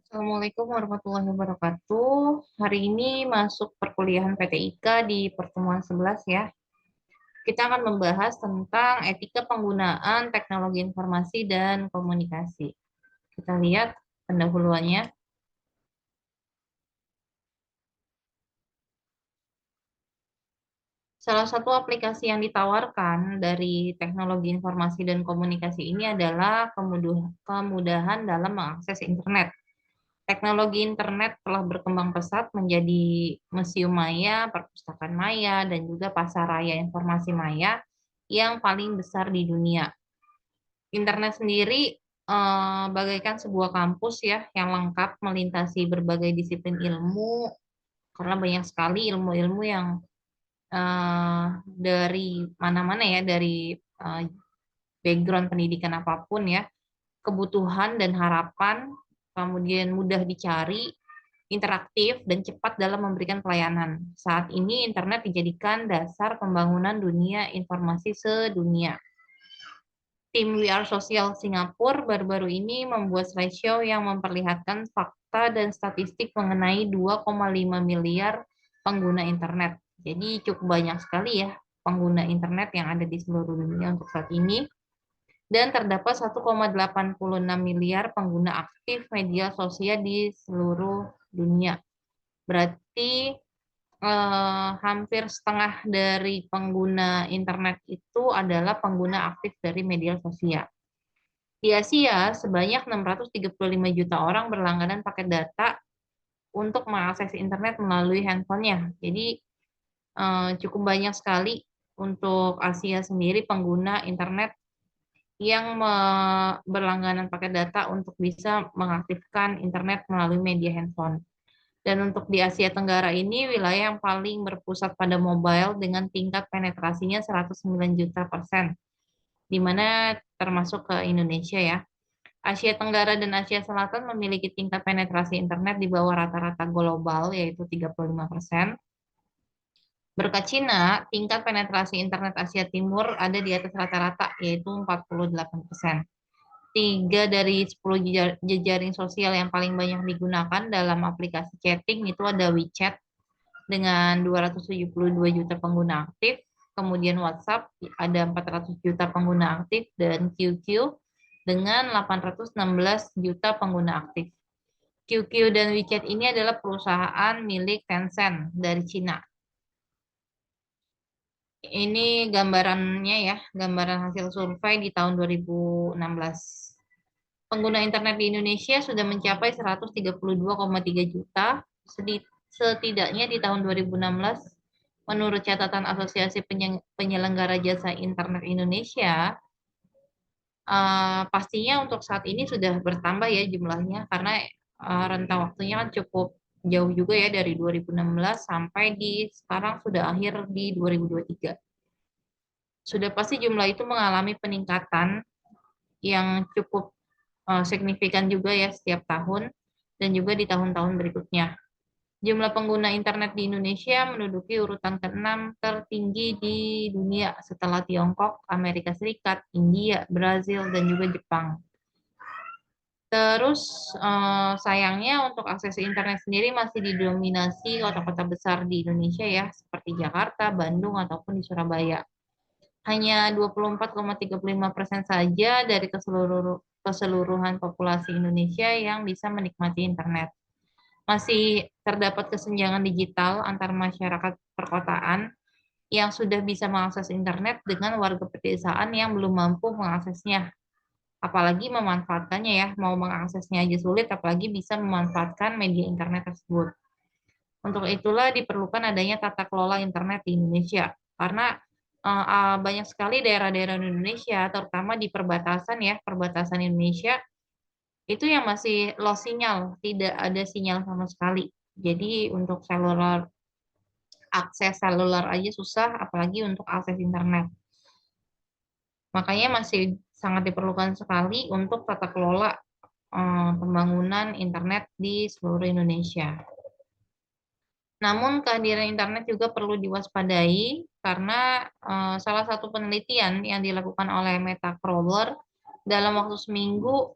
Assalamualaikum warahmatullahi wabarakatuh. Hari ini masuk perkuliahan PTIK di pertemuan 11 ya. Kita akan membahas tentang etika penggunaan teknologi informasi dan komunikasi. Kita lihat pendahuluannya. Salah satu aplikasi yang ditawarkan dari teknologi informasi dan komunikasi ini adalah kemudahan dalam mengakses internet. Teknologi internet telah berkembang pesat menjadi museum maya, perpustakaan maya, dan juga pasar raya informasi maya yang paling besar di dunia. Internet sendiri bagaikan sebuah kampus ya yang lengkap melintasi berbagai disiplin ilmu karena banyak sekali ilmu-ilmu yang dari mana-mana ya, dari background pendidikan apapun ya, kebutuhan dan harapan, kemudian mudah dicari, interaktif, dan cepat dalam memberikan pelayanan. Saat ini internet dijadikan dasar pembangunan dunia informasi sedunia. Tim We Are Social Singapura baru-baru ini membuat slideshow yang memperlihatkan fakta dan statistik mengenai 2,5 miliar pengguna internet. Jadi cukup banyak sekali ya pengguna internet yang ada di seluruh dunia untuk saat ini. Dan terdapat 1,86 miliar pengguna aktif media sosial di seluruh dunia. Berarti hampir setengah dari pengguna internet itu adalah pengguna aktif dari media sosial. Di Asia, sebanyak 635 juta orang berlangganan paket data untuk mengakses internet melalui handphonenya. Jadi cukup banyak sekali untuk Asia sendiri pengguna internet yang berlangganan paket data untuk bisa mengaktifkan internet melalui media handphone. Dan untuk di Asia Tenggara ini, wilayah yang paling berpusat pada mobile dengan tingkat penetrasinya 109 juta %, di mana termasuk ke Indonesia ya. Asia Tenggara dan Asia Selatan memiliki tingkat penetrasi internet di bawah rata-rata global, yaitu 35%. Berkat Cina, tingkat penetrasi internet Asia Timur ada di atas rata-rata, yaitu 48%. 3 dari 10 jejaring sosial yang paling banyak digunakan dalam aplikasi chatting itu ada WeChat dengan 272 juta pengguna aktif, kemudian WhatsApp ada 400 juta pengguna aktif, dan QQ dengan 816 juta pengguna aktif. QQ dan WeChat ini adalah perusahaan milik Tencent dari Cina. Ini gambarannya ya, gambaran hasil survei di tahun 2016. Pengguna internet di Indonesia sudah mencapai 132,3 juta, setidaknya di tahun 2016. Menurut catatan Asosiasi Penyelenggara Jasa Internet Indonesia, pastinya untuk saat ini sudah bertambah ya jumlahnya, karena rentang waktunya kan cukup jauh juga ya dari 2016 sampai di sekarang sudah akhir di 2023. Sudah pasti jumlah itu mengalami peningkatan yang cukup signifikan juga ya setiap tahun dan juga di tahun-tahun berikutnya. Jumlah pengguna internet di Indonesia menduduki urutan ke-6 tertinggi di dunia setelah Tiongkok, Amerika Serikat, India, Brazil, dan juga Jepang. Terus sayangnya untuk akses internet sendiri masih didominasi kota-kota besar di Indonesia ya, seperti Jakarta, Bandung, ataupun di Surabaya. Hanya 24,35% saja dari keseluruhan populasi Indonesia yang bisa menikmati internet. Masih terdapat kesenjangan digital antar masyarakat perkotaan yang sudah bisa mengakses internet dengan warga pedesaan yang belum mampu mengaksesnya. Apalagi memanfaatkannya ya, mau mengaksesnya aja sulit, apalagi bisa memanfaatkan media internet tersebut. Untuk itulah diperlukan adanya tata kelola internet di Indonesia, karena banyak sekali daerah-daerah di Indonesia, terutama di perbatasan ya, perbatasan Indonesia, itu yang masih low sinyal, tidak ada sinyal sama sekali. Jadi untuk akses seluler aja susah, apalagi untuk akses internet. Makanya masih sangat diperlukan sekali untuk tata kelola pembangunan internet di seluruh Indonesia. Namun kehadiran internet juga perlu diwaspadai karena salah satu penelitian yang dilakukan oleh Metacrawler dalam waktu seminggu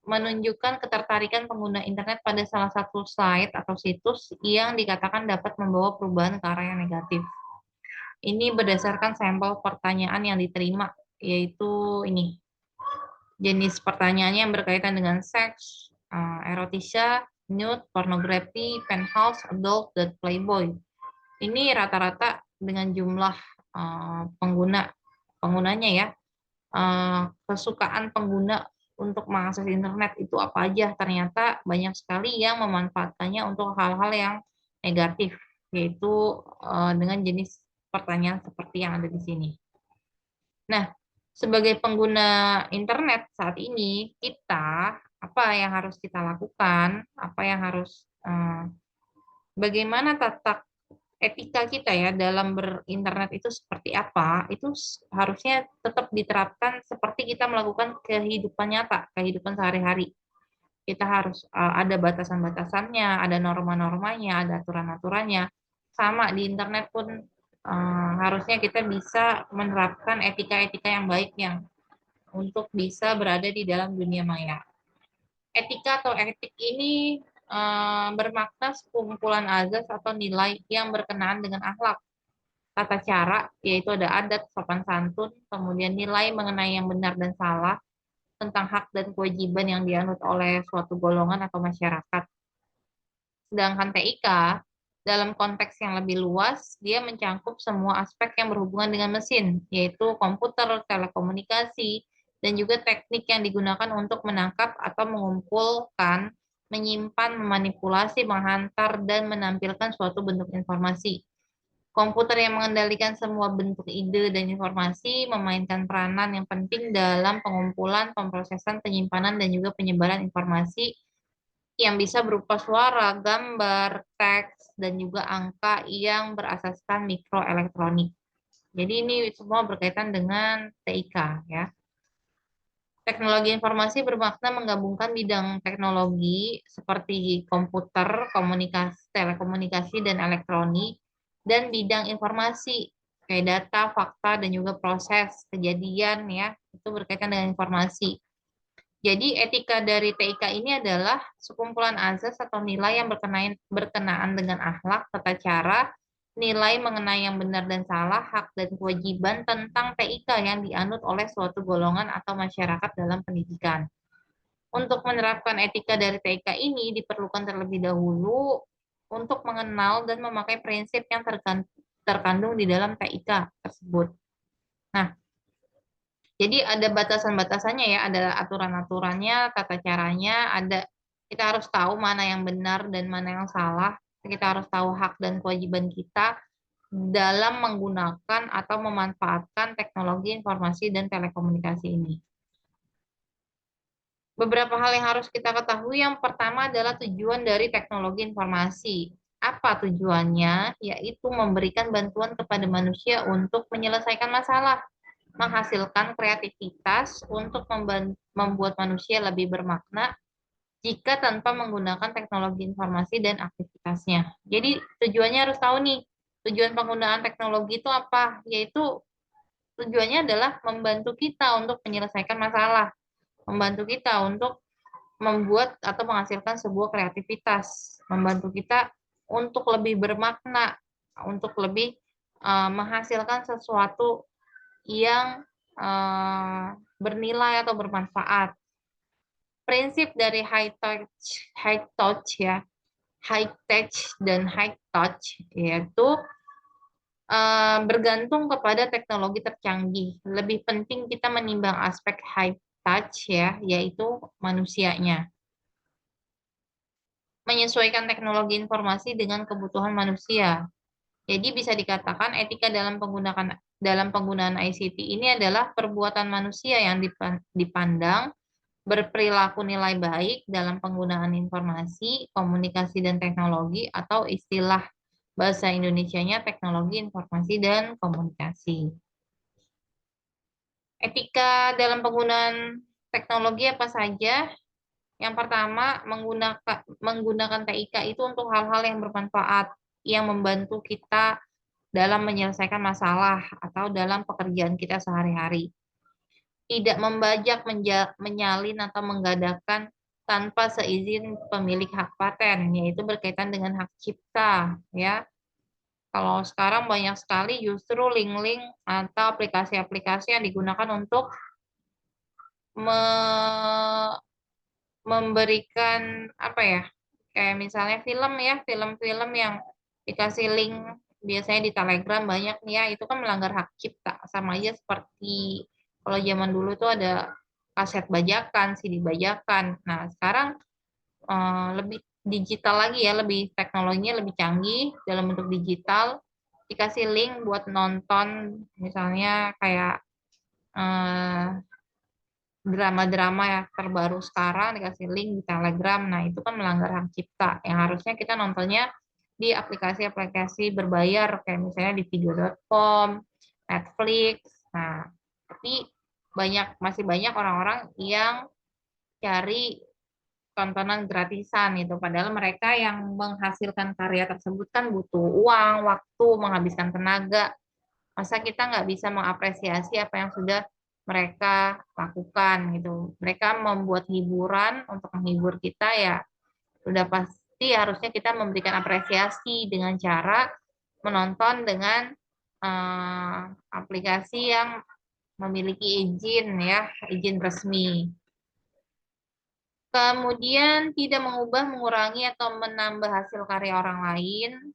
menunjukkan ketertarikan pengguna internet pada salah satu slide atau situs yang dikatakan dapat membawa perubahan ke arah yang negatif. Ini berdasarkan sampel pertanyaan yang diterima, yaitu ini. Jenis pertanyaannya yang berkaitan dengan seks, erotika, nude, pornografi, penthouse, adult, dan playboy. Ini rata-rata dengan jumlah penggunanya ya. Kesukaan pengguna untuk mengakses internet itu apa aja? Ternyata banyak sekali yang memanfaatkannya untuk hal-hal yang negatif, yaitu dengan jenis pertanyaan seperti yang ada di sini. Nah, sebagai pengguna internet saat ini, kita apa yang harus kita lakukan? Apa yang harus bagaimana tata etika kita ya dalam berinternet itu seperti apa? Itu harusnya tetap diterapkan seperti kita melakukan kehidupan nyata, kehidupan sehari-hari. Kita harus ada batasan-batasannya, ada norma-normanya, ada aturan-aturannya. Sama di internet pun harusnya kita bisa menerapkan etika-etika yang baik yang untuk bisa berada di dalam dunia maya. Etika atau etik ini bermakna sekumpulan azas atau nilai yang berkenaan dengan akhlak, tata cara, yaitu ada adat, sopan santun, kemudian nilai mengenai yang benar dan salah, tentang hak dan kewajiban yang dianut oleh suatu golongan atau masyarakat. Sedangkan TIK, dalam konteks yang lebih luas, dia mencangkup semua aspek yang berhubungan dengan mesin, yaitu komputer, telekomunikasi, dan juga teknik yang digunakan untuk menangkap atau mengumpulkan, menyimpan, memanipulasi, menghantar, dan menampilkan suatu bentuk informasi. Komputer yang mengendalikan semua bentuk ide dan informasi memainkan peranan yang penting dalam pengumpulan, pemrosesan, penyimpanan, dan juga penyebaran informasi yang bisa berupa suara, gambar, teks, dan juga angka yang berasaskan mikroelektronik. Jadi ini semua berkaitan dengan TIK ya. Teknologi informasi bermakna menggabungkan bidang teknologi seperti komputer, komunikasi, telekomunikasi, dan elektronik, dan bidang informasi kayak data, fakta, dan juga proses kejadian ya, itu berkaitan dengan informasi. Jadi etika dari TIK ini adalah sekumpulan azas atau nilai yang berkenaan dengan akhlak, tata cara, nilai mengenai yang benar dan salah, hak dan kewajiban tentang TIK yang dianut oleh suatu golongan atau masyarakat dalam pendidikan. Untuk menerapkan etika dari TIK ini diperlukan terlebih dahulu untuk mengenal dan memakai prinsip yang terkandung di dalam TIK tersebut. Nah, jadi ada batasan-batasannya ya, ada aturan-aturannya, tata caranya, ada kita harus tahu mana yang benar dan mana yang salah. Kita harus tahu hak dan kewajiban kita dalam menggunakan atau memanfaatkan teknologi informasi dan telekomunikasi ini. Beberapa hal yang harus kita ketahui, yang pertama adalah tujuan dari teknologi informasi. Apa tujuannya? Yaitu memberikan bantuan kepada manusia untuk menyelesaikan masalah, menghasilkan kreativitas untuk membuat manusia lebih bermakna jika tanpa menggunakan teknologi informasi dan aktivitasnya. Jadi tujuannya harus tahu nih, tujuan penggunaan teknologi itu apa? Yaitu tujuannya adalah membantu kita untuk menyelesaikan masalah, membantu kita untuk membuat atau menghasilkan sebuah kreativitas, membantu kita untuk lebih bermakna, untuk lebih menghasilkan sesuatu yang bernilai atau bermanfaat. Prinsip dari high touch ya, high tech dan high touch yaitu bergantung kepada teknologi tercanggih. Lebih penting kita menimbang aspek high touch ya, yaitu manusianya. Menyesuaikan teknologi informasi dengan kebutuhan manusia. Jadi bisa dikatakan etika dalam penggunaan ICT ini adalah perbuatan manusia yang dipandang berperilaku nilai baik dalam penggunaan informasi, komunikasi dan teknologi, atau istilah bahasa Indonesianya teknologi informasi dan komunikasi. Etika dalam penggunaan teknologi apa saja? Yang pertama, menggunakan TIK itu untuk hal-hal yang bermanfaat, yang membantu kita dalam menyelesaikan masalah atau dalam pekerjaan kita sehari-hari. tidak membajak, menyalin atau menggadahkan tanpa seizin pemilik hak paten, yaitu berkaitan dengan hak cipta, ya. Kalau sekarang banyak sekali justru link-link atau aplikasi-aplikasi yang digunakan untuk memberikan apa ya, kayak misalnya film ya, film-film yang dikasih link biasanya di Telegram banyak nih ya, itu kan melanggar hak cipta, sama aja seperti kalau zaman dulu tuh ada kaset bajakan, CD bajakan. Nah sekarang lebih digital lagi ya, lebih teknologinya lebih canggih dalam bentuk digital, dikasih link buat nonton misalnya kayak eh, drama-drama ya terbaru sekarang dikasih link di Telegram. Nah, itu kan melanggar hak cipta. Yang harusnya kita nontonnya di aplikasi-aplikasi berbayar kayak misalnya di video.com, Netflix. Nah, tapi masih banyak orang-orang yang cari tontonan gratisan itu. Padahal mereka yang menghasilkan karya tersebut kan butuh uang, waktu, menghabiskan tenaga. Masa kita nggak bisa mengapresiasi apa yang sudah mereka lakukan gitu. Mereka membuat hiburan untuk menghibur kita ya, sudah pasti harusnya kita memberikan apresiasi dengan cara menonton dengan aplikasi yang memiliki izin ya, izin resmi. Kemudian tidak mengubah, mengurangi atau menambah hasil karya orang lain.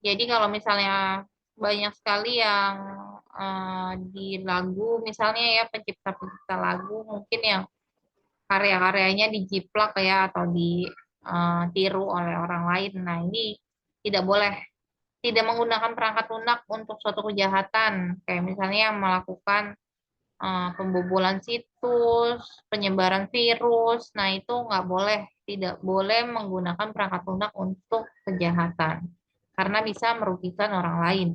Jadi kalau misalnya banyak sekali yang di lagu, misalnya ya pencipta-pencipta lagu mungkin yang karya-karyanya dijiplak ya atau ditiru oleh orang lain. Nah ini tidak boleh, tidak menggunakan perangkat lunak untuk suatu kejahatan, kayak misalnya yang melakukan pembobolan situs, penyebaran virus. Nah itu nggak boleh, tidak boleh menggunakan perangkat lunak untuk kejahatan karena bisa merugikan orang lain.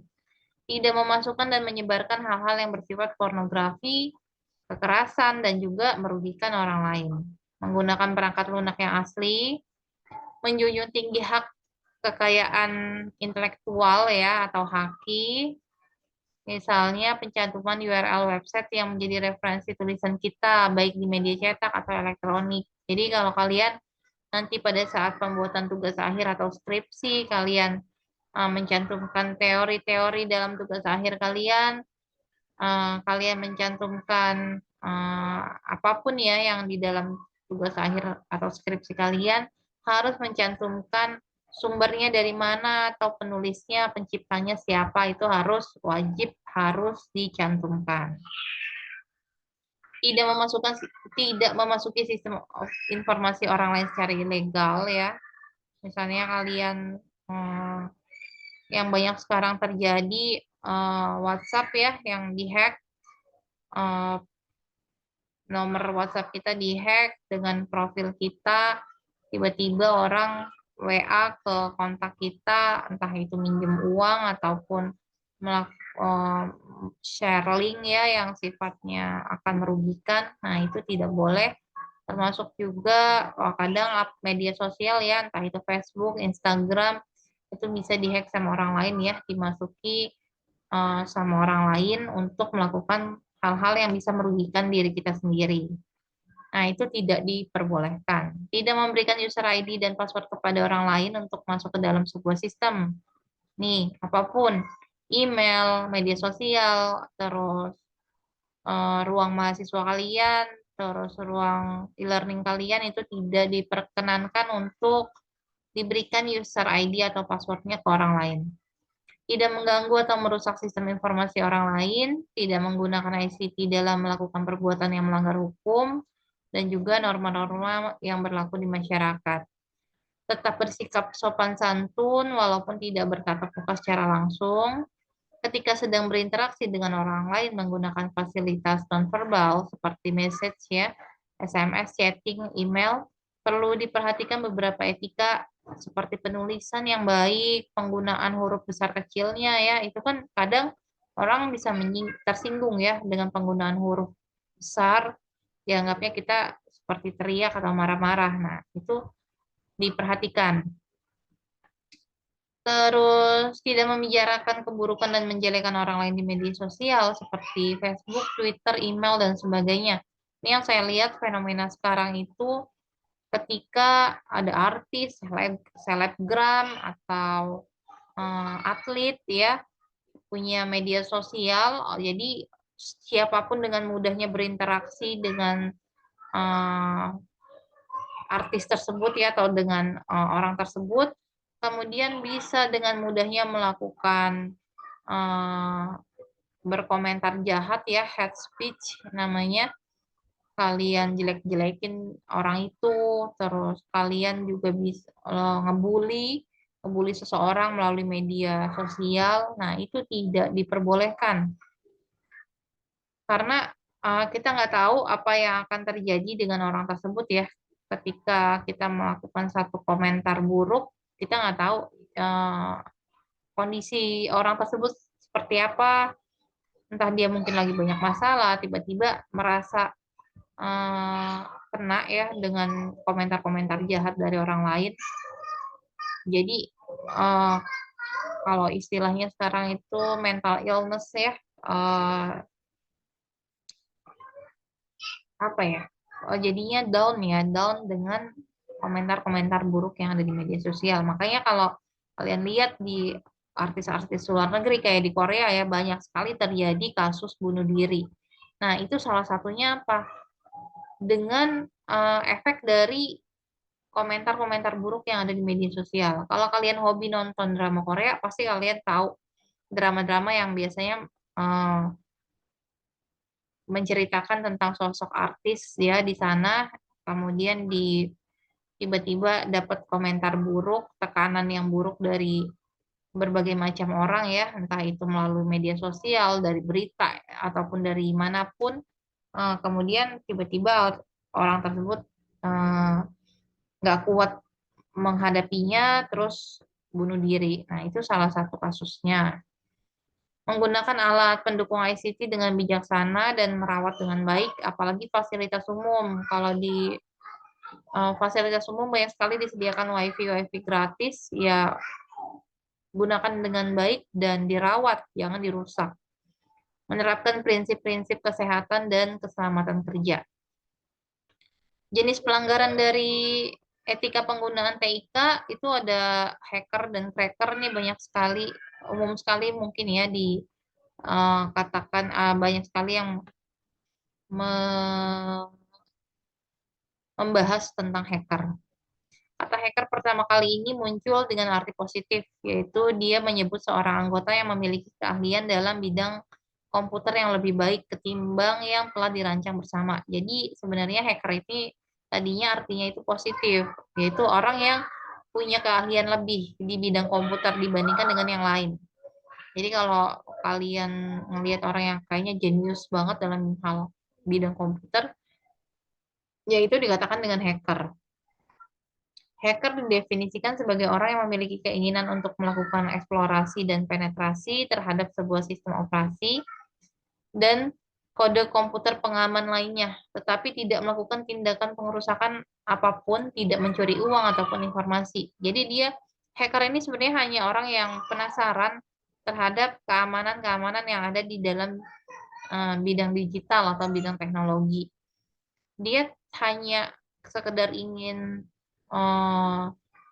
Tidak memasukkan dan menyebarkan hal-hal yang bersifat pornografi, kekerasan, dan juga merugikan orang lain. Menggunakan perangkat lunak yang asli, menjunjung tinggi hak kekayaan intelektual ya atau haki, misalnya pencantuman URL website yang menjadi referensi tulisan kita baik di media cetak atau elektronik. Jadi kalau kalian nanti pada saat pembuatan tugas akhir atau skripsi kalian mencantumkan teori-teori dalam tugas akhir kalian, kalian mencantumkan apapun ya yang di dalam tugas akhir atau skripsi kalian, harus mencantumkan sumbernya dari mana atau penulisnya, penciptanya siapa, itu harus wajib harus dicantumkan. Tidak memasukkan, tidak memasuki sistem informasi orang lain secara ilegal ya. Misalnya kalian yang banyak sekarang terjadi WhatsApp ya yang dihack, eh, nomor WhatsApp kita dihack dengan profil kita, tiba-tiba orang WA ke kontak kita, entah itu minjem uang ataupun share link ya yang sifatnya akan merugikan. Nah, itu tidak boleh. Termasuk juga kadang media sosial ya, entah itu Facebook, Instagram, itu bisa dihack sama orang lain ya, dimasuki sama orang lain untuk melakukan hal-hal yang bisa merugikan diri kita sendiri. Nah, itu tidak diperbolehkan. Tidak memberikan user ID dan password kepada orang lain untuk masuk ke dalam sebuah sistem. Nih, apapun, email, media sosial, terus ruang mahasiswa kalian, terus ruang e-learning kalian itu tidak diperkenankan untuk diberikan user ID atau passwordnya ke orang lain. Tidak mengganggu atau merusak sistem informasi orang lain, tidak menggunakan ICT dalam melakukan perbuatan yang melanggar hukum, dan juga norma-norma yang berlaku di masyarakat. Tetap bersikap sopan santun walaupun tidak bertatap muka secara langsung. Ketika sedang berinteraksi dengan orang lain menggunakan fasilitas nonverbal seperti message ya, SMS, chatting, email, perlu diperhatikan beberapa etika seperti penulisan yang baik, penggunaan huruf besar kecilnya ya, itu kan kadang orang bisa tersinggung ya dengan penggunaan huruf besar, dianggapnya kita seperti teriak atau marah-marah. Nah, itu diperhatikan. Terus tidak membicarakan keburukan dan menjelekan orang lain di media sosial seperti Facebook, Twitter, email, dan sebagainya. Ini yang saya lihat fenomena sekarang itu ketika ada artis, selebgram, atau atlet ya punya media sosial, jadi siapapun dengan mudahnya berinteraksi dengan eh, artis tersebut ya atau dengan orang tersebut, kemudian bisa dengan mudahnya melakukan eh, berkomentar jahat ya, hate speech namanya. Kalian jelek-jelekin orang itu, terus kalian juga bisa ngebully seseorang melalui media sosial. Nah, itu tidak diperbolehkan karena kita nggak tahu apa yang akan terjadi dengan orang tersebut ya. Ketika kita melakukan satu komentar buruk, kita nggak tahu eh, kondisi orang tersebut seperti apa. Entah dia mungkin lagi banyak masalah, tiba-tiba merasa eh, kena ya dengan komentar-komentar jahat dari orang lain. Jadi eh, kalau istilahnya sekarang itu mental illness ya, eh, apa ya? Jadinya down ya, down dengan komentar-komentar buruk yang ada di media sosial. Makanya kalau kalian lihat di artis-artis luar negeri kayak di Korea ya banyak sekali terjadi kasus bunuh diri. Nah, itu salah satunya apa? Dengan efek dari komentar-komentar buruk yang ada di media sosial. Kalau kalian hobi nonton drama Korea, pasti kalian tahu drama-drama yang biasanya eh, menceritakan tentang sosok artis ya di sana, kemudian di tiba-tiba dapat komentar buruk, tekanan yang buruk dari berbagai macam orang ya, entah itu melalui media sosial, dari berita ataupun dari manapun. Kemudian tiba-tiba orang tersebut eh, nggak kuat menghadapinya, terus bunuh diri. Nah, itu salah satu kasusnya. Menggunakan alat pendukung ICT dengan bijaksana dan merawat dengan baik, apalagi fasilitas umum. Kalau di fasilitas umum banyak sekali disediakan WiFi gratis, ya gunakan dengan baik dan dirawat, jangan dirusak. Menerapkan prinsip-prinsip kesehatan dan keselamatan kerja. Jenis pelanggaran dari etika penggunaan TIK itu ada hacker dan cracker nih banyak sekali, umum sekali mungkin ya dikatakan banyak sekali yang membahas tentang hacker. Kata hacker pertama kali ini muncul dengan arti positif, yaitu dia menyebut seorang anggota yang memiliki keahlian dalam bidang komputer yang lebih baik ketimbang yang telah dirancang bersama. Jadi sebenarnya hacker ini tadinya artinya itu positif, yaitu orang yang punya keahlian lebih di bidang komputer dibandingkan dengan yang lain. Jadi kalau kalian ngelihat orang yang kayaknya jenius banget dalam hal bidang komputer, ya itu dikatakan dengan hacker. Hacker didefinisikan sebagai orang yang memiliki keinginan untuk melakukan eksplorasi dan penetrasi terhadap sebuah sistem operasi dan kode komputer pengaman lainnya, tetapi tidak melakukan tindakan pengerusakan apapun, tidak mencuri uang ataupun informasi. Jadi hacker ini sebenarnya hanya orang yang penasaran terhadap keamanan-keamanan yang ada di dalam bidang digital atau bidang teknologi. Dia hanya sekedar ingin eh,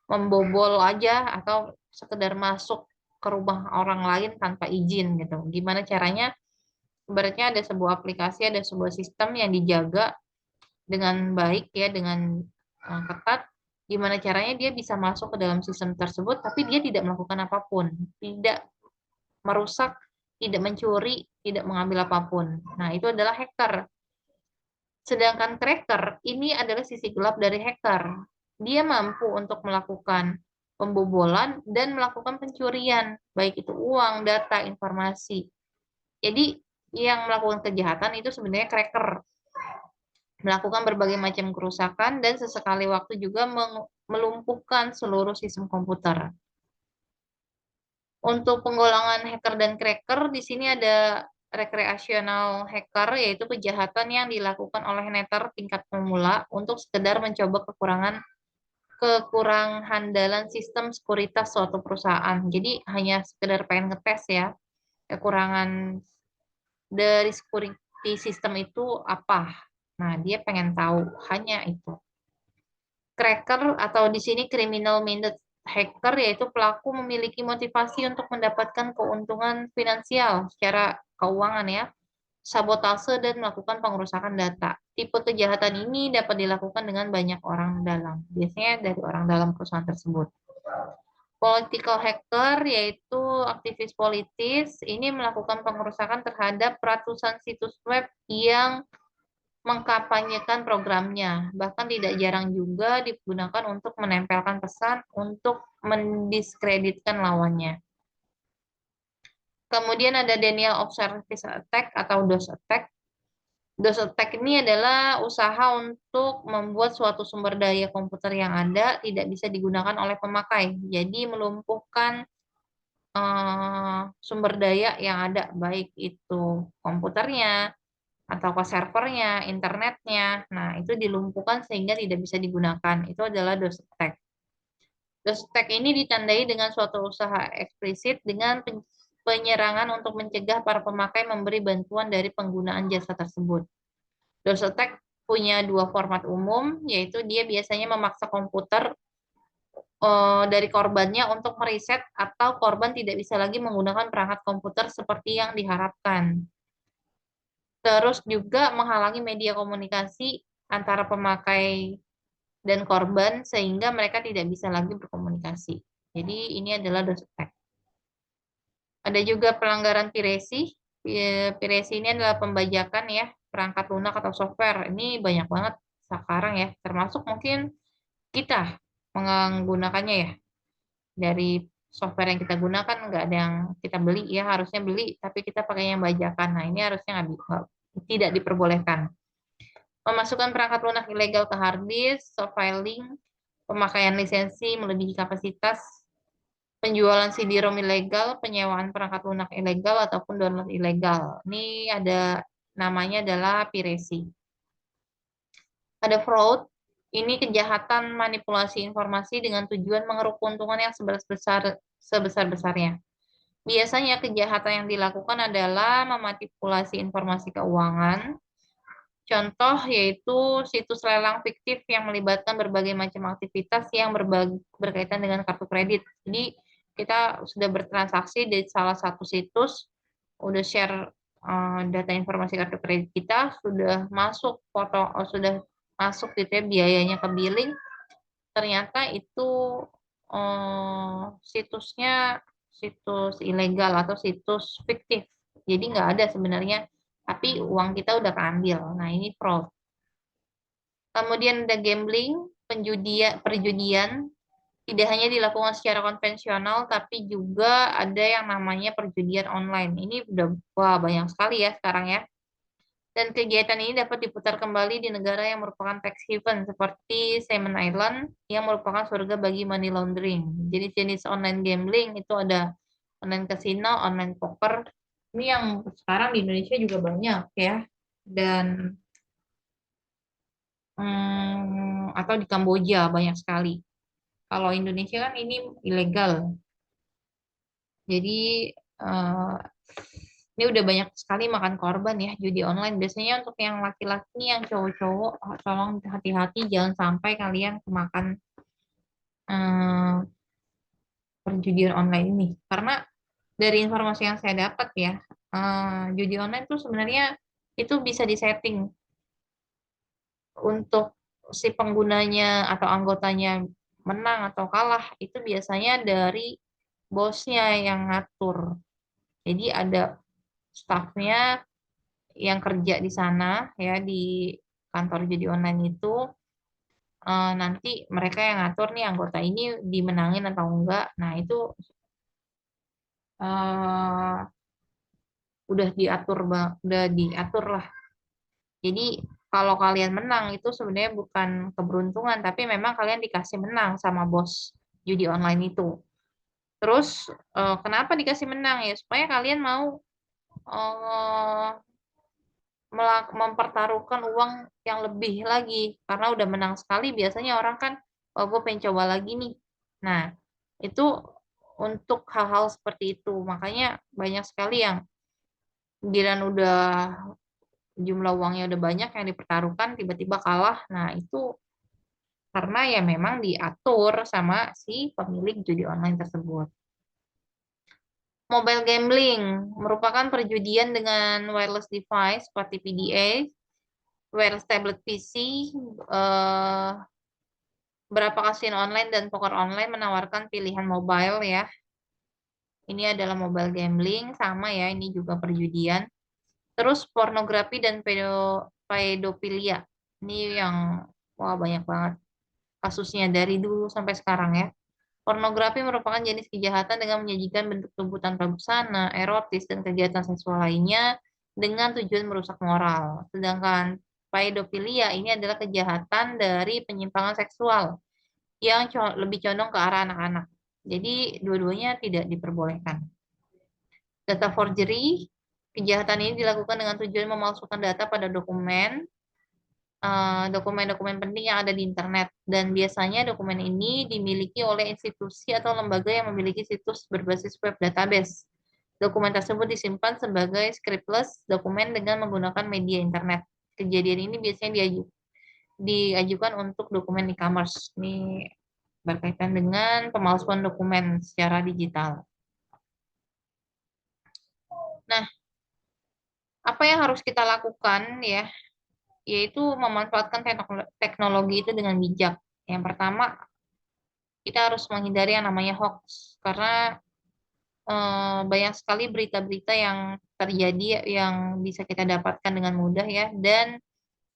membobol aja atau sekedar masuk ke rumah orang lain tanpa izin gitu. Gimana caranya? Ibaratnya ada sebuah aplikasi, ada sebuah sistem yang dijaga dengan baik ya, dengan ketat. Gimana caranya dia bisa masuk ke dalam sistem tersebut, tapi dia tidak melakukan apapun, tidak merusak, tidak mencuri, tidak mengambil apapun. Nah, itu adalah hacker. Sedangkan cracker ini adalah sisi gelap dari hacker. Dia mampu untuk melakukan pembobolan dan melakukan pencurian, baik itu uang, data, informasi. Jadi yang melakukan kejahatan itu sebenarnya cracker, melakukan berbagai macam kerusakan dan sesekali waktu juga melumpuhkan seluruh sistem komputer. Untuk penggolongan hacker dan cracker, di sini ada recreational hacker, yaitu kejahatan yang dilakukan oleh netter tingkat pemula untuk sekedar mencoba kekurangan kekurang handalan sistem sekuritas suatu perusahaan. Jadi hanya sekedar pengen ngetes ya, kekurangan dari security system itu apa. Nah, dia pengen tahu hanya itu. Cracker atau di sini criminal minded hacker yaitu pelaku memiliki motivasi untuk mendapatkan keuntungan finansial secara keuangan ya, sabotase dan melakukan pengerusakan data. Tipe kejahatan ini dapat dilakukan dengan banyak orang dalam, biasanya dari orang dalam perusahaan tersebut. Political hacker yaitu aktivis politis ini melakukan pengerusakan terhadap ratusan situs web yang mengkampanyekan programnya. Bahkan tidak jarang juga digunakan untuk menempelkan pesan untuk mendiskreditkan lawannya. Kemudian ada denial of service attack atau DOS attack. DOS attack ini adalah usaha untuk membuat suatu sumber daya komputer yang ada tidak bisa digunakan oleh pemakai. Jadi melumpuhkan sumber daya yang ada, baik itu komputernya, atau ke servernya, internetnya. Nah, itu dilumpuhkan sehingga tidak bisa digunakan. Itu adalah DOS attack. DOS attack ini ditandai dengan suatu usaha eksplisit dengan penyerangan untuk mencegah para pemakai memberi bantuan dari penggunaan jasa tersebut. DOS attack punya dua format umum, yaitu dia biasanya memaksa komputer dari korbannya untuk mereset atau korban tidak bisa lagi menggunakan perangkat komputer seperti yang diharapkan. Terus juga menghalangi media komunikasi antara pemakai dan korban sehingga mereka tidak bisa lagi berkomunikasi. Jadi ini adalah DOS attack. Ada juga pelanggaran piracy. Piracy ini adalah pembajakan ya perangkat lunak atau software. Ini banyak banget sekarang ya, termasuk mungkin kita menggunakannya ya. Dari software yang kita gunakan nggak ada yang kita beli ya, harusnya beli tapi kita pakai yang bajakan. Nah ini harusnya tidak diperbolehkan. Memasukkan perangkat lunak ilegal ke hard disk, soft filing, pemakaian lisensi melebihi kapasitas, penjualan CD-ROM ilegal, penyewaan perangkat lunak ilegal, ataupun download ilegal. Ini ada namanya adalah piracy. Ada fraud, ini kejahatan manipulasi informasi dengan tujuan mengeruk keuntungan yang sebesar-besarnya. Biasanya kejahatan yang dilakukan adalah memanipulasi informasi keuangan. Contoh yaitu situs lelang fiktif yang melibatkan berbagai macam aktivitas yang berkaitan dengan kartu kredit. Jadi kita sudah bertransaksi di salah satu situs, udah share data informasi kartu kredit kita, sudah masuk foto, sudah masuk gitu ya biayanya ke billing, ternyata itu situsnya situs ilegal atau situs fiktif. Jadi nggak ada sebenarnya, tapi uang kita udah keambil. Nah ini fraud. Kemudian ada gambling, perjudian, tidak hanya dilakukan secara konvensional, tapi juga ada yang namanya perjudian online. Ini udah wah, banyak sekali ya sekarang ya. Dan kegiatan ini dapat diputar kembali di negara yang merupakan tax haven seperti Cayman Island yang merupakan surga bagi money laundering. Jadi jenis online gambling itu ada online casino, online poker. Ini yang sekarang di Indonesia juga banyak ya. Dan atau di Kamboja banyak sekali. Kalau Indonesia kan ini ilegal. Jadi eh, ini udah banyak sekali makan korban ya judi online. Biasanya untuk yang laki-laki, yang cowok-cowok, tolong hati-hati jangan sampai kalian kemakan eh, perjudian online ini. Karena dari informasi yang saya dapat ya, judi online tuh sebenarnya itu bisa disetting untuk si penggunanya atau anggotanya menang atau kalah itu biasanya dari bosnya yang ngatur. Jadi ada stafnya yang kerja di sana ya di kantor judi online itu, nanti mereka yang ngatur nih anggota ini dimenangin atau enggak. Nah itu eh, udah diatur lah. Jadi kalau kalian menang itu sebenarnya bukan keberuntungan, tapi memang kalian dikasih menang sama bos judi online itu. Terus kenapa dikasih menang ya? Supaya kalian mau eh, mempertaruhkan uang yang lebih lagi karena udah menang sekali biasanya orang kan oh gue pengen coba lagi nih. Nah, itu untuk hal-hal seperti itu. Makanya banyak sekali yang giliran udah jumlah uangnya udah banyak yang dipertaruhkan tiba-tiba kalah. Nah, itu karena ya memang diatur sama si pemilik judi online tersebut. Mobile gambling merupakan perjudian dengan wireless device seperti PDA, wireless tablet PC, eh, beberapa kasino online dan poker online menawarkan pilihan mobile ya. Ini adalah mobile gambling, sama ya, ini juga perjudian. Terus pornografi dan pedofilia. Ini yang wah banyak banget kasusnya dari dulu sampai sekarang ya. Pornografi merupakan jenis kejahatan dengan menyajikan bentuk tubuh tanpa busana, erotis, dan kegiatan seksual lainnya dengan tujuan merusak moral. Sedangkan pedofilia ini adalah kejahatan dari penyimpangan seksual yang lebih condong ke arah anak-anak. Jadi dua-duanya tidak diperbolehkan. Data forgery, kejahatan ini dilakukan dengan tujuan memalsukan data pada dokumen-dokumen penting yang ada di internet, dan biasanya dokumen ini dimiliki oleh institusi atau lembaga yang memiliki situs berbasis web database. Dokumen tersebut disimpan sebagai scriptless dokumen dengan menggunakan media internet. Kejadian ini biasanya diajukan untuk dokumen e-commerce. Ini berkaitan dengan pemalsuan dokumen secara digital. Nah, apa yang harus kita lakukan ya, yaitu memanfaatkan teknologi itu dengan bijak. Yang pertama, kita harus menghindari yang namanya hoax, karena banyak sekali berita-berita yang terjadi yang bisa kita dapatkan dengan mudah ya, dan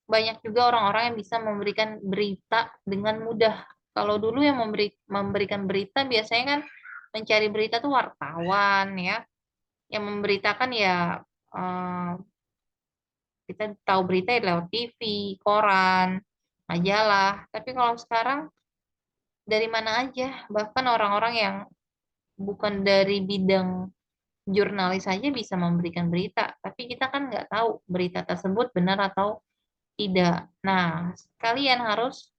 banyak juga orang-orang yang bisa memberikan berita dengan mudah. Kalau dulu yang memberikan berita biasanya kan mencari berita tuh wartawan ya, yang memberitakan ya eh, kita tahu berita ya lewat TV, koran, majalah. Tapi kalau sekarang dari mana aja, bahkan orang-orang yang bukan dari bidang jurnalis saja bisa memberikan berita, tapi kita kan nggak tahu berita tersebut benar atau tidak. Nah, kalian harus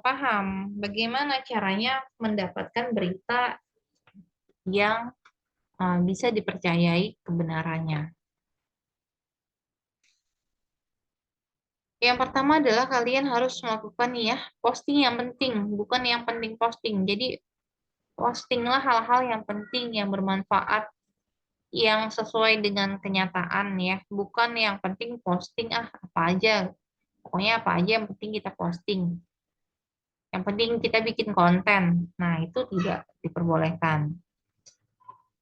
paham bagaimana caranya mendapatkan berita yang bisa dipercayai kebenarannya. Yang pertama adalah kalian harus melakukan nih ya, posting yang penting, bukan yang penting posting. Jadi postinglah hal-hal yang penting, yang bermanfaat, yang sesuai dengan kenyataan ya, bukan yang penting posting apa aja. Pokoknya apa aja yang penting kita posting. Yang penting kita bikin konten. Nah, itu tidak diperbolehkan.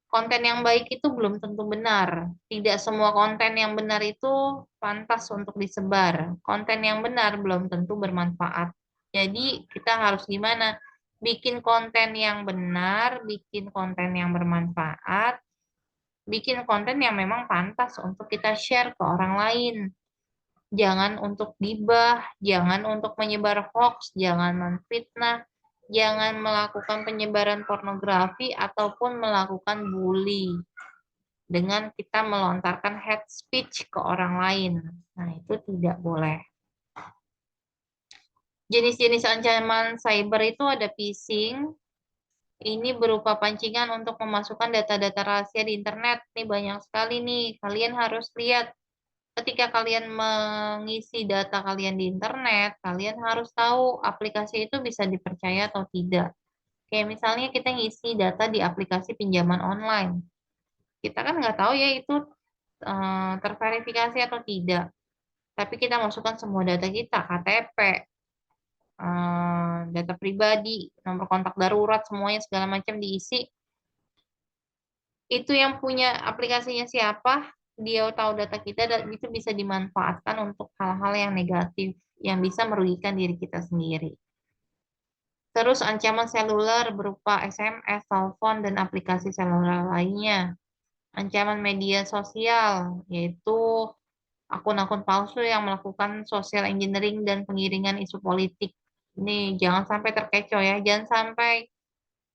Konten yang baik itu belum tentu benar. Tidak semua konten yang benar itu pantas untuk disebar. Konten yang benar belum tentu bermanfaat. Jadi kita harus gimana? Bikin konten yang benar, bikin konten yang bermanfaat, bikin konten yang memang pantas untuk kita share ke orang lain. Jangan untuk gibah, jangan untuk menyebar hoax, jangan menfitnah, jangan melakukan penyebaran pornografi ataupun melakukan bully dengan kita melontarkan hate speech ke orang lain. Nah, itu tidak boleh. Jenis-jenis ancaman cyber itu ada phishing. Ini berupa pancingan untuk memasukkan data-data rahasia di internet. Ini banyak sekali nih. Kalian harus lihat ketika kalian mengisi data kalian di internet, kalian harus tahu aplikasi itu bisa dipercaya atau tidak. Kayak misalnya kita ngisi data di aplikasi pinjaman online. Kita kan nggak tahu ya itu terverifikasi atau tidak. Tapi kita masukkan semua data kita, KTP, data pribadi, nomor kontak darurat, semuanya segala macam diisi. Itu yang punya aplikasinya siapa, dia tahu data kita, dan itu bisa dimanfaatkan untuk hal-hal yang negatif, yang bisa merugikan diri kita sendiri. Terus ancaman seluler berupa SMS, telepon, dan aplikasi seluler lainnya. Ancaman media sosial, yaitu akun-akun palsu yang melakukan social engineering dan pengiringan isu politik. Ini jangan sampai terkecoh ya, jangan sampai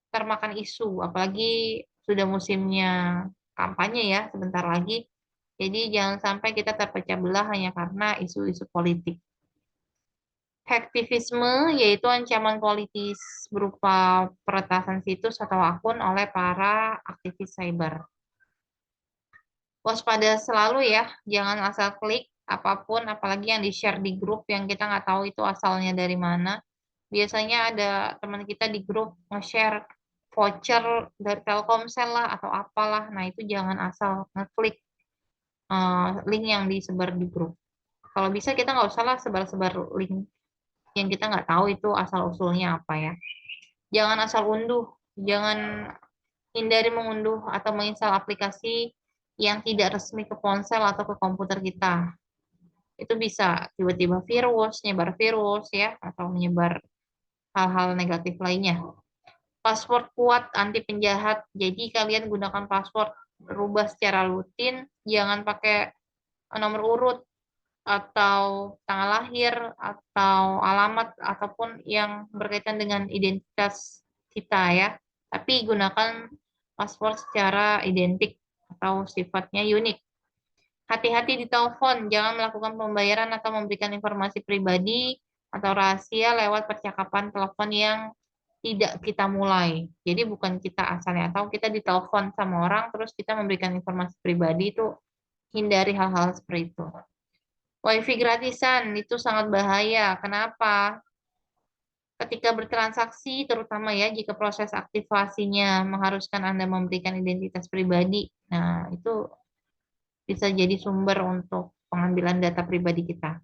termakan isu, apalagi sudah musimnya kampanye ya, sebentar lagi. Jadi jangan sampai kita terpecah belah hanya karena isu-isu politik. Hacktivisme yaitu ancaman politis berupa peretasan situs atau akun oleh para aktivis cyber. Waspada selalu ya, jangan asal klik apapun, apalagi yang di-share di grup yang kita nggak tahu itu asalnya dari mana. Biasanya ada teman kita di grup nge-share voucher dari Telkomsel lah atau apalah. Nah itu jangan asal ngeklik link yang disebar di grup. Kalau bisa kita nggak usah lah sebar-sebar link yang kita nggak tahu itu asal-usulnya apa ya. Jangan asal unduh, jangan hindari mengunduh atau menginstal aplikasi yang tidak resmi ke ponsel atau ke komputer kita. Itu bisa tiba-tiba virus, nyebar virus ya, atau menyebar hal-hal negatif lainnya. Password kuat anti penjahat. Jadi kalian gunakan password rubah secara rutin, jangan pakai nomor urut atau tanggal lahir atau alamat ataupun yang berkaitan dengan identitas kita ya. Tapi gunakan password secara identik atau sifatnya unik. Hati-hati di telepon, jangan melakukan pembayaran atau memberikan informasi pribadi atau rahasia lewat percakapan telepon yang tidak kita mulai. Jadi bukan kita asalnya tahu kita ditelepon sama orang terus kita memberikan informasi pribadi itu hindari hal-hal seperti itu. WiFi gratisan itu sangat bahaya. Kenapa? Ketika bertransaksi, terutama ya jika proses aktivasinya mengharuskan Anda memberikan identitas pribadi, nah itu bisa jadi sumber untuk pengambilan data pribadi kita.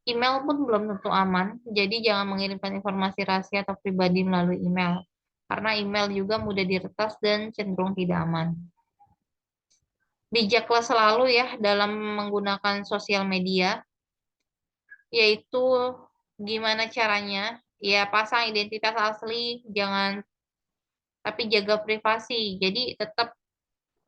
Email pun belum tentu aman, jadi jangan mengirimkan informasi rahasia atau pribadi melalui email, karena email juga mudah diretas dan cenderung tidak aman. Bijaklah selalu ya dalam menggunakan sosial media, yaitu gimana caranya? Ya pasang identitas asli, jangan tapi jaga privasi. Jadi tetap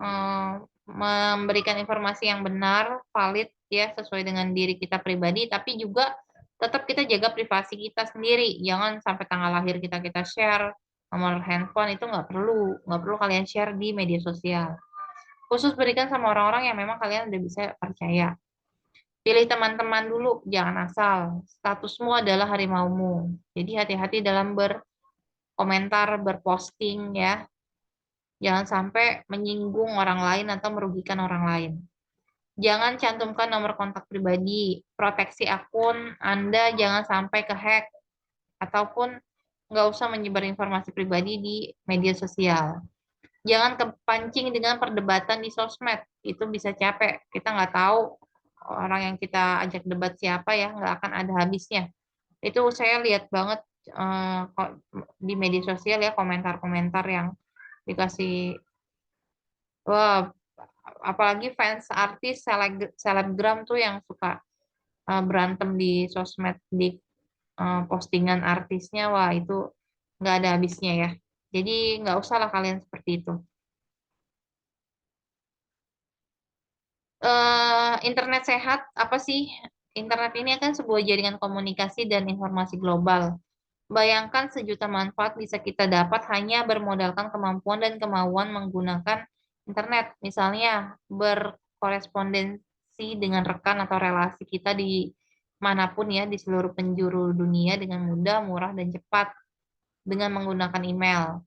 eh, memberikan informasi yang benar, valid ya sesuai dengan diri kita pribadi, tapi juga tetap kita jaga privasi kita sendiri. Jangan sampai tanggal lahir kita kita share, nomor handphone itu nggak perlu kalian share di media sosial. Khusus berikan sama orang-orang yang memang kalian udah bisa percaya. Pilih teman-teman dulu, jangan asal. Statusmu adalah harimaumu. Jadi hati-hati dalam berkomentar, berposting ya. Jangan sampai menyinggung orang lain atau merugikan orang lain. Jangan cantumkan nomor kontak pribadi. Proteksi akun Anda jangan sampai kehack ataupun nggak usah menyebar informasi pribadi di media sosial. Jangan kepancing dengan perdebatan di sosmed. Itu bisa capek. Kita nggak tahu orang yang kita ajak debat siapa ya, nggak akan ada habisnya. Itu saya lihat banget di media sosial ya komentar-komentar yang dikasih, wah, apalagi fans artis, selebgram tuh yang suka berantem di sosmed, di postingan artisnya, wah itu nggak ada habisnya ya. Jadi nggak usah lah kalian seperti itu. Internet sehat apa sih? Internet ini akan sebuah jaringan komunikasi dan informasi global. Bayangkan sejuta manfaat bisa kita dapat hanya bermodalkan kemampuan dan kemauan menggunakan internet. Misalnya berkorespondensi dengan rekan atau relasi kita di manapun ya di seluruh penjuru dunia dengan mudah, murah, dan cepat dengan menggunakan email.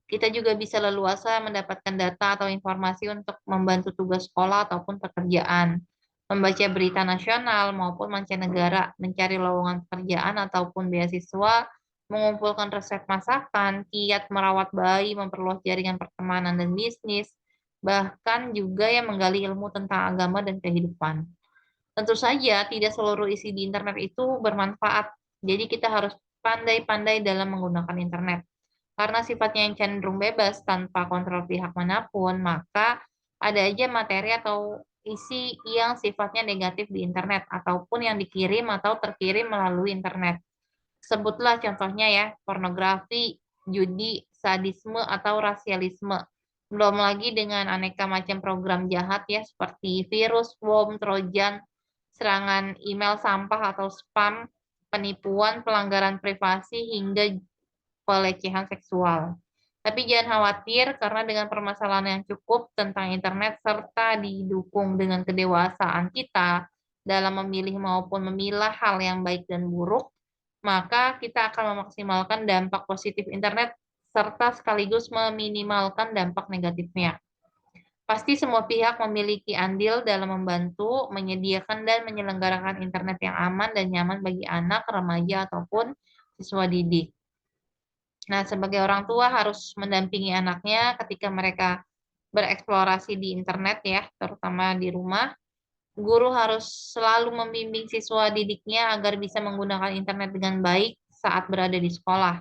Kita juga bisa leluasa mendapatkan data atau informasi untuk membantu tugas sekolah ataupun pekerjaan, membaca berita nasional maupun mancanegara, mencari lowongan pekerjaan ataupun beasiswa, mengumpulkan resep masakan, kiat merawat bayi, memperluas jaringan pertemanan dan bisnis, bahkan juga yang menggali ilmu tentang agama dan kehidupan. Tentu saja tidak seluruh isi di internet itu bermanfaat, jadi kita harus pandai-pandai dalam menggunakan internet. Karena sifatnya yang cenderung bebas tanpa kontrol pihak manapun, maka ada aja materi atau isi yang sifatnya negatif di internet ataupun yang dikirim atau terkirim melalui internet. Sebutlah contohnya ya, pornografi, judi, sadisme atau rasialisme. Belum lagi dengan aneka macam program jahat ya seperti virus, worm, trojan, serangan email sampah atau spam, penipuan, pelanggaran privasi hingga pelecehan seksual. Tapi jangan khawatir karena dengan permasalahan yang cukup tentang internet serta didukung dengan kedewasaan kita dalam memilih maupun memilah hal yang baik dan buruk, maka kita akan memaksimalkan dampak positif internet serta sekaligus meminimalkan dampak negatifnya. Pasti semua pihak memiliki andil dalam membantu, menyediakan, dan menyelenggarakan internet yang aman dan nyaman bagi anak, remaja, ataupun siswa didik. Nah, sebagai orang tua harus mendampingi anaknya ketika mereka bereksplorasi di internet ya, terutama di rumah. Guru harus selalu membimbing siswa didiknya agar bisa menggunakan internet dengan baik saat berada di sekolah.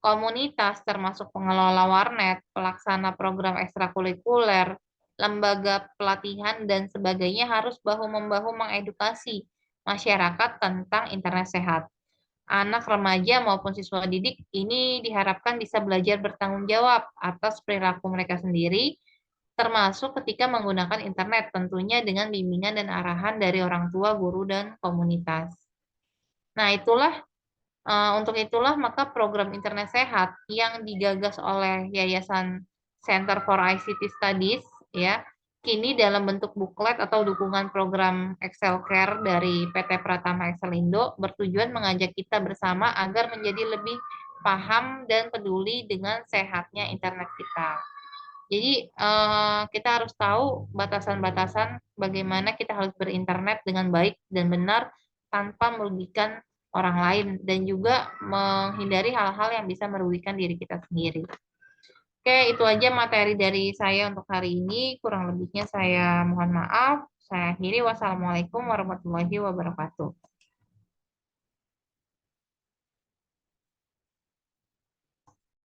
Komunitas termasuk pengelola warnet, pelaksana program ekstrakurikuler, lembaga pelatihan, dan sebagainya harus bahu-membahu mengedukasi masyarakat tentang internet sehat. Anak remaja maupun siswa didik ini diharapkan bisa belajar bertanggung jawab atas perilaku mereka sendiri, termasuk ketika menggunakan internet, tentunya dengan bimbingan dan arahan dari orang tua, guru, dan komunitas. Nah, untuk itulah maka program internet sehat yang digagas oleh Yayasan Center for ICT Studies ya, kini dalam bentuk buklet atau dukungan program Excel Care dari PT Pratama Excelindo bertujuan mengajak kita bersama agar menjadi lebih paham dan peduli dengan sehatnya internet kita. Jadi kita harus tahu batasan-batasan bagaimana kita harus berinternet dengan baik dan benar tanpa merugikan orang lain dan juga menghindari hal-hal yang bisa merugikan diri kita sendiri. Oke, itu aja materi dari saya untuk hari ini. Kurang lebihnya saya mohon maaf. Saya akhiri. Wassalamualaikum warahmatullahi wabarakatuh.